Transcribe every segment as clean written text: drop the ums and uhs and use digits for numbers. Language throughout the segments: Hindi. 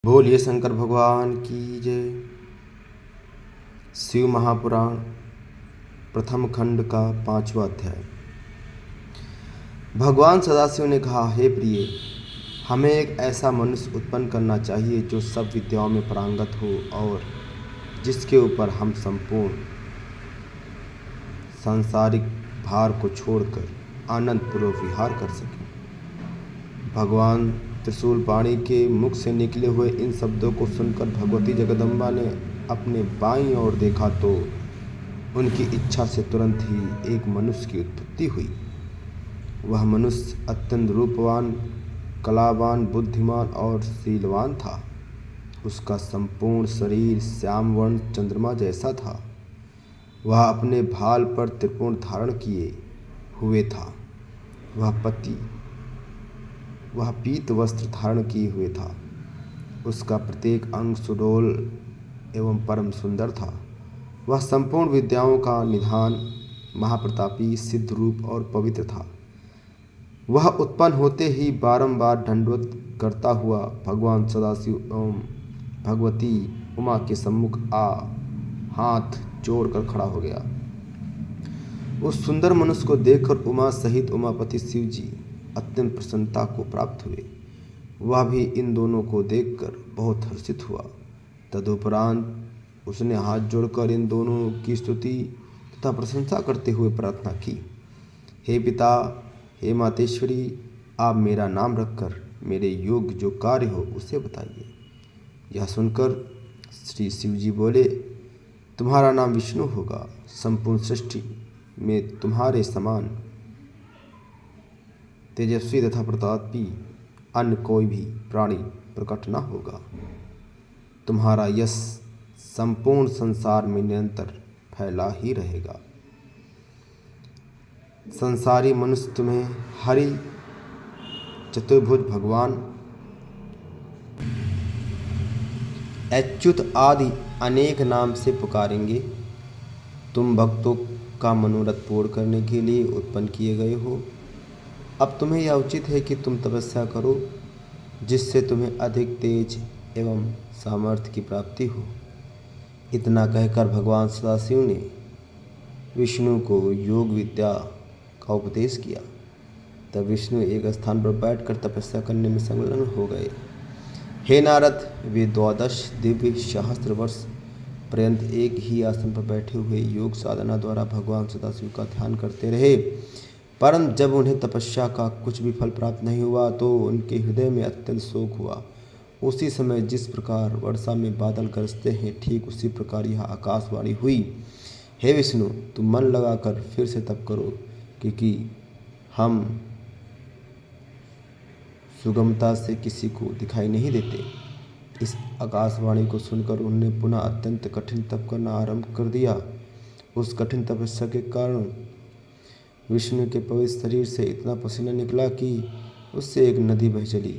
बोलिए शंकर भगवान की जय। शिव महापुराण प्रथम खंड का 5वां अध्याय। भगवान सदाशिव ने कहा, हे प्रिय, हमें एक ऐसा मनुष्य उत्पन्न करना चाहिए जो सब विद्याओं में पारंगत हो और जिसके ऊपर हम संपूर्ण सांसारिक भार को छोड़कर आनंदपूर्वक विहार कर सकें। भगवान त्रिशूल पाणी के मुख से निकले हुए इन शब्दों को सुनकर भगवती जगदम्बा ने अपने बाईं ओर देखा तो उनकी इच्छा से तुरंत ही एक मनुष्य की उत्पत्ति हुई। वह मनुष्य अत्यंत रूपवान, कलावान, बुद्धिमान और शीलवान था। उसका संपूर्ण शरीर श्याम वर्ण चंद्रमा जैसा था। वह अपने भाल पर त्रिपुण धारण किए हुए था। वह पीत वस्त्र धारण किए हुए था। उसका प्रत्येक अंग सुडौल एवं परम सुंदर था। वह संपूर्ण विद्याओं का निधान, महाप्रतापी, सिद्ध रूप और पवित्र था। वह उत्पन्न होते ही बारंबार दंडवत करता हुआ भगवान सदाशिव एवं भगवती उमा के सम्मुख हाथ जोड़कर खड़ा हो गया। उस सुंदर मनुष्य को देखकर उमा सहित उमापति शिव जी अत्यंत प्रसन्नता को प्राप्त हुए। वह भी इन दोनों को देखकर बहुत हर्षित हुआ। तदुपरांत उसने हाथ जोड़कर इन दोनों की स्तुति तथा प्रशंसा करते हुए प्रार्थना की, हे पिता, हे मातेश्वरी, आप मेरा नाम रखकर मेरे योग्य जो कार्य हो उसे बताइए। यह सुनकर श्री शिव जी बोले, तुम्हारा नाम विष्णु होगा। संपूर्ण सृष्टि में तुम्हारे समान तेजस्वी तथा प्रतापी अन्य कोई भी प्राणी प्रकट न होगा। तुम्हारा यश संपूर्ण संसार में निरंतर फैला ही रहेगा। संसारी मनुष्य तुम्हें हरि, चतुर्भुज भगवान, अच्युत आदि अनेक नाम से पुकारेंगे। तुम भक्तों का मनोरथ पूर्ण करने के लिए उत्पन्न किए गए हो। अब तुम्हें यह उचित है कि तुम तपस्या करो, जिससे तुम्हें अधिक तेज एवं सामर्थ्य की प्राप्ति हो। इतना कहकर भगवान सदाशिव ने विष्णु को योग विद्या का उपदेश किया। तब विष्णु एक स्थान पर बैठकर तपस्या करने में संलग्न हो गए। हे नारद, वे 12 दिव्य सहस्त्र वर्ष पर्यंत एक ही आसन पर बैठे हुए योग साधना द्वारा भगवान सदाशिव का ध्यान करते रहे। परंतु जब उन्हें तपस्या का कुछ भी फल प्राप्त नहीं हुआ तो उनके हृदय में अत्यंत शोक हुआ। उसी समय जिस प्रकार वर्षा में बादल गरजते हैं, ठीक उसी प्रकार यह आकाशवाणी हुई, हे विष्णु, तुम मन लगाकर फिर से तप करो, क्योंकि हम सुगमता से किसी को दिखाई नहीं देते। इस आकाशवाणी को सुनकर उन्होंने पुनः अत्यंत कठिन तप करना आरंभ कर दिया। उस कठिन तपस्या के कारण विष्णु के पवित्र शरीर से इतना पसीना निकला कि उससे एक नदी बह चली।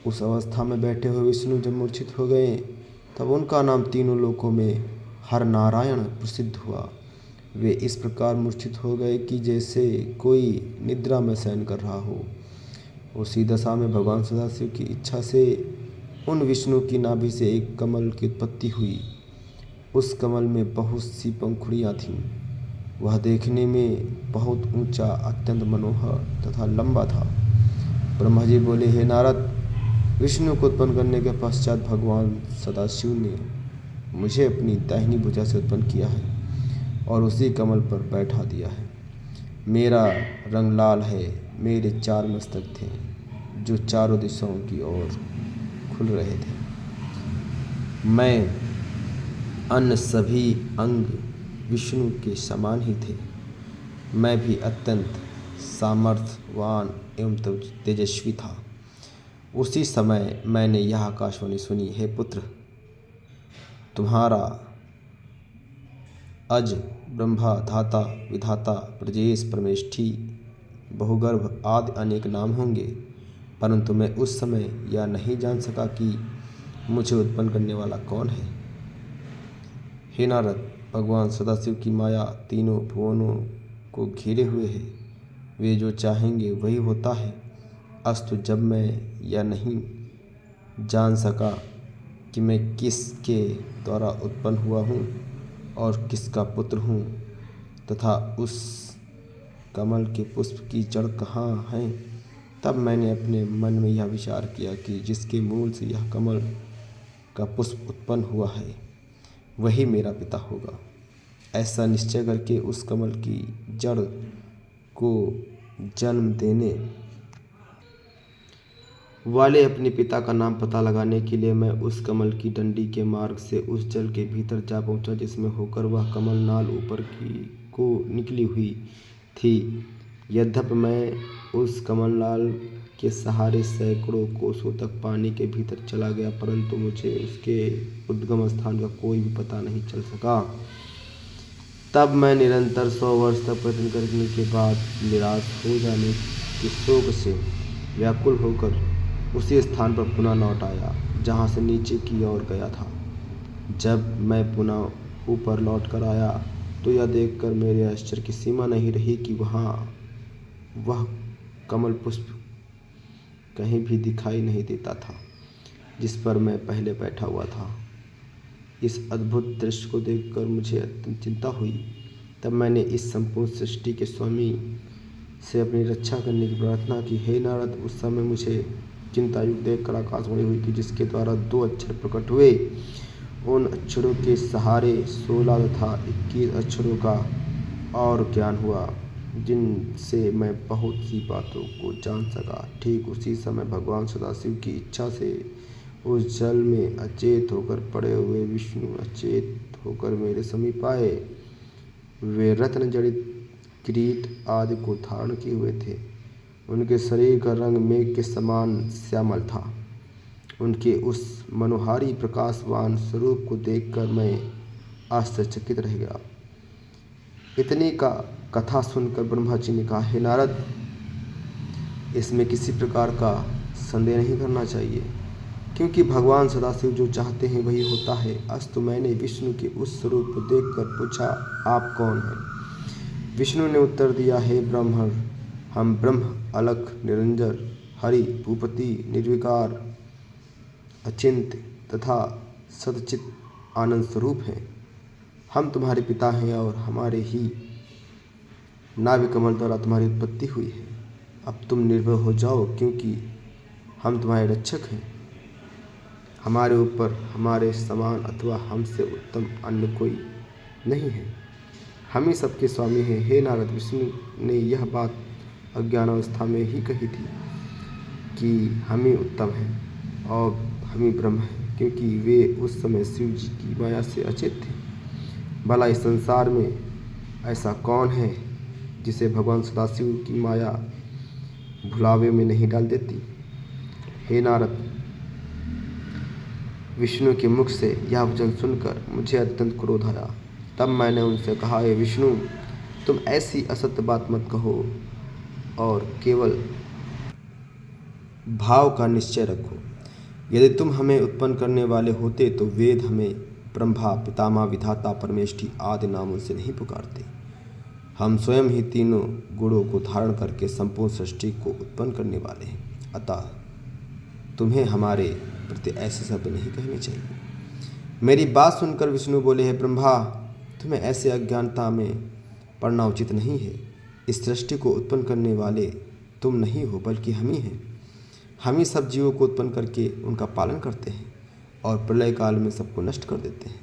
उस अवस्था में बैठे हुए विष्णु जब मूर्छित हो गए, तब उनका नाम तीनों लोकों में हर नारायण प्रसिद्ध हुआ। वे इस प्रकार मूर्छित हो गए कि जैसे कोई निद्रा में शयन कर रहा हो। उसी दशा में भगवान सदाशिव की इच्छा से उन विष्णु की नाभि से एक कमल की उत्पत्ति हुई। उस कमल में बहुत सी पंखुड़ियाँ थीं। वह देखने में बहुत ऊंचा, अत्यंत मनोहर तथा लंबा था। ब्रह्मा जी बोले, हे नारद, विष्णु को उत्पन्न करने के पश्चात भगवान सदाशिव ने मुझे अपनी दाहिनी भुजा से उत्पन्न किया है और उसी कमल पर बैठा दिया है। मेरा रंग लाल है। मेरे 4 मस्तक थे जो चारों दिशाओं की ओर खुल रहे थे। मैं अन्य सभी अंग विष्णु के समान ही थे। मैं भी अत्यंत सामर्थ्यवान एवं तेजस्वी था। उसी समय मैंने यह आकाशवाणी सुनी, हे पुत्र, तुम्हारा अज, ब्रह्मा, धाता, विधाता, प्रजेश, परमेष्ठी, बहुगर्भ आदि अनेक नाम होंगे। परंतु मैं उस समय यह नहीं जान सका कि मुझे उत्पन्न करने वाला कौन है। हे नारद, भगवान सदाशिव की माया तीनों भुवनों को घेरे हुए है। वे जो चाहेंगे वही होता है। अस्तु, जब मैं यह नहीं जान सका कि मैं किसके द्वारा उत्पन्न हुआ हूँ और किसका पुत्र हूँ तथा उस कमल के पुष्प की जड़ कहाँ है। तब मैंने अपने मन में यह विचार किया कि जिसके मूल से यह कमल का पुष्प उत्पन्न हुआ है वही मेरा पिता होगा। ऐसा निश्चय करके उस कमल की जड़ को जन्म देने वाले अपने पिता का नाम पता लगाने के लिए मैं उस कमल की डंडी के मार्ग से उस जल के भीतर जा पहुंचा जिसमें होकर वह कमल नाल ऊपर की को निकली हुई थी। यद्यपि मैं उस कमल नाल के सहारे सैकड़ों कोसों तक पानी के भीतर चला गया, परंतु मुझे उसके उद्गम स्थान का कोई भी पता नहीं चल सका। तब मैं निरंतर 100 वर्ष तक प्रयत्न करने के बाद निराश हो जाने के शोक से व्याकुल होकर उसी स्थान पर पुनः लौट आया जहाँ से नीचे की ओर गया था। जब मैं पुनः ऊपर लौट कर आया तो यह देखकर मेरे आश्चर्य की सीमा नहीं रही कि वहाँ वह कमल पुष्प कहीं भी दिखाई नहीं देता था जिस पर मैं पहले बैठा हुआ था। इस अद्भुत दृश्य को देखकर मुझे अत्यंत चिंता हुई। तब मैंने इस संपूर्ण सृष्टि के स्वामी से अपनी रक्षा करने की प्रार्थना की। हे नारद, उस समय मुझे चिंतायुक्त देखकर आकाशवाणी हुई कि जिसके द्वारा 2 अक्षर प्रकट हुए, उन अक्षरों के सहारे 16 तथा 21 अक्षरों का और ज्ञान हुआ जिनसे मैं बहुत सी बातों को जान सका। ठीक उसी समय भगवान सदाशिव की इच्छा से उस जल में अचेत होकर पड़े हुए विष्णु अचेत होकर मेरे समीप आए। वे रत्न जड़ित किरीट आदि को धारण किए हुए थे। उनके शरीर का रंग मेघ के समान श्यामल था। उनके उस मनोहारी प्रकाशवान स्वरूप को देखकर मैं आश्चर्यचकित रह गया। इतनी का कथा सुनकर ब्रह्मा जी ने कहा, हे नारद, इसमें किसी प्रकार का संदेह नहीं करना चाहिए, क्योंकि भगवान सदाशिव जो चाहते हैं वही होता है। अस्तु मैंने विष्णु के उस स्वरूप को देखकर पूछा, आप कौन हैं? विष्णु ने उत्तर दिया, हे ब्रह्मण, हम ब्रह्म, अलख, निरंजन, हरि, भूपति, निर्विकार, अचिंत्य तथा सदचित आनंद स्वरूप हैं। हम तुम्हारे पिता हैं और हमारे ही नाभि कमल द्वारा तुम्हारी उत्पत्ति हुई है। अब तुम निर्भय हो जाओ, क्योंकि हम तुम्हारे रक्षक हैं। हमारे ऊपर हमारे समान अथवा हमसे उत्तम अन्य कोई नहीं है। हम ही सबके स्वामी हैं। हे नारद, विष्णु ने यह बात अज्ञानावस्था में ही कही थी कि हम ही उत्तम हैं और हम ही ब्रह्म हैं, क्योंकि वे उस समय शिव जी की माया से अचेत थे। भला इस संसार में ऐसा कौन है जिसे भगवान सदाशिव की माया भुलावे में नहीं डाल देती? हे नारद, विष्णु के मुख से यह वचन सुनकर मुझे अत्यंत क्रोध आया। तब मैंने उनसे कहा, हे विष्णु, तुम ऐसी असत्य बात मत कहो और केवल भाव का निश्चय रखो। यदि तुम हमें उत्पन्न करने वाले होते तो वेद हमें ब्रह्मा, पितामह, विधाता, परमेष्ठी आदि नामों से नहीं पुकारते। हम स्वयं ही तीनों गुणों को धारण करके संपूर्ण सृष्टि को उत्पन्न करने वाले हैं। अतः तुम्हें हमारे प्रति ऐसे शब्द नहीं कहने चाहिए। मेरी बात सुनकर विष्णु बोले, हे ब्रह्मा, तुम्हें ऐसे अज्ञानता में पड़ना उचित नहीं है। इस सृष्टि को उत्पन्न करने वाले तुम नहीं हो, बल्कि हम ही हैं। हम ही सब जीवों को उत्पन्न करके उनका पालन करते हैं और प्रलय काल में सबको नष्ट कर देते हैं।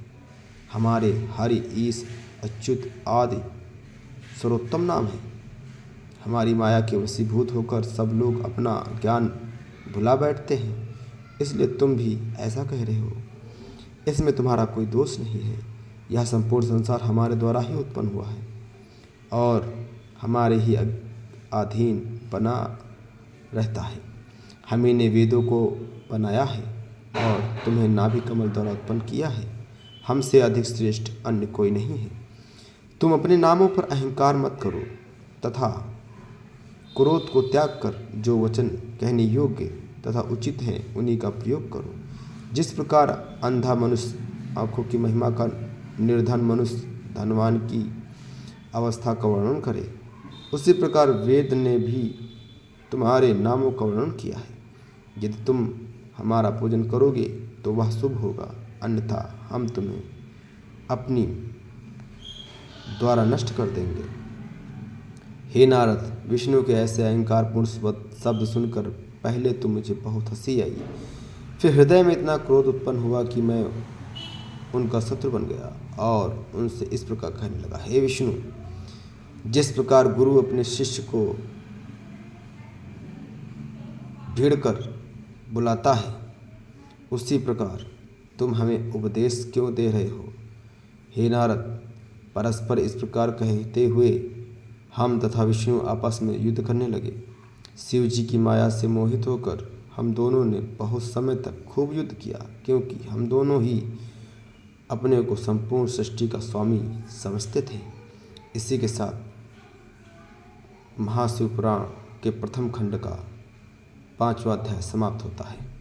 हमारे हरि, ईश, अच्युत आदि सर्वोत्तम नाम है। हमारी माया के वशीभूत होकर सब लोग अपना ज्ञान भुला बैठते हैं, इसलिए तुम भी ऐसा कह रहे हो। इसमें तुम्हारा कोई दोष नहीं है। यह संपूर्ण संसार हमारे द्वारा ही उत्पन्न हुआ है और हमारे ही अधीन बना रहता है। हम ही ने वेदों को बनाया है और तुम्हें नाभि कमल द्वारा उत्पन्न किया है। हमसे अधिक श्रेष्ठ अन्य कोई नहीं है। तुम अपने नामों पर अहंकार मत करो तथा क्रोध को त्याग कर जो वचन कहने योग्य तथा उचित हैं उन्हीं का प्रयोग करो। जिस प्रकार अंधा मनुष्य आँखों की महिमा का निर्धन मनुष्य धनवान की अवस्था का वर्णन करे, उसी प्रकार वेद ने भी तुम्हारे नामों का वर्णन किया है। यदि तुम हमारा पूजन करोगे तो वह शुभ होगा, अन्यथा हम तुम्हें अपनी द्वारा नष्ट कर देंगे। हे नारद, विष्णु के ऐसे अहंकारपूर्ण शब्द सुनकर पहले तो मुझे बहुत हंसी आई, फिर हृदय में इतना क्रोध उत्पन्न हुआ कि मैं उनका शत्रु बन गया और उनसे इस प्रकार कहने लगा, हे विष्णु, जिस प्रकार गुरु अपने शिष्य को भीड़कर बुलाता है, उसी प्रकार तुम हमें उपदेश क्यों दे रहे हो। हे नारद, परस्पर इस प्रकार कहते हुए हम तथा विष्णु आपस में युद्ध करने लगे। शिव जी की माया से मोहित होकर हम दोनों ने बहुत समय तक खूब युद्ध किया, क्योंकि हम दोनों ही अपने को संपूर्ण सृष्टि का स्वामी समझते थे। इसी के साथ महाशिव पुराण के प्रथम खंड का 5वां अध्याय समाप्त होता है।